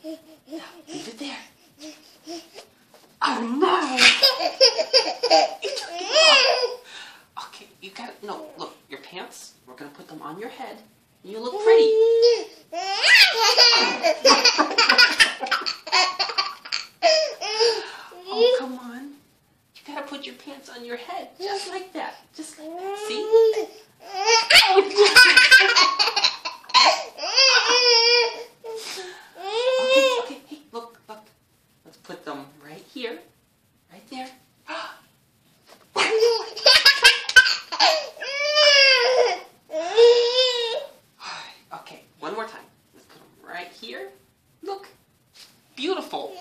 Now, leave it there. Oh no! You took it off. Okay, you got it. No, look, your pants, we're going to put them on your head. You look pretty. Oh, come on. You got to put your pants on your head. Just like that. Just like that. See? Okay, hey, look. Let's put them right here. Right there. Okay, one more time. Let's put them right here. Look. Beautiful.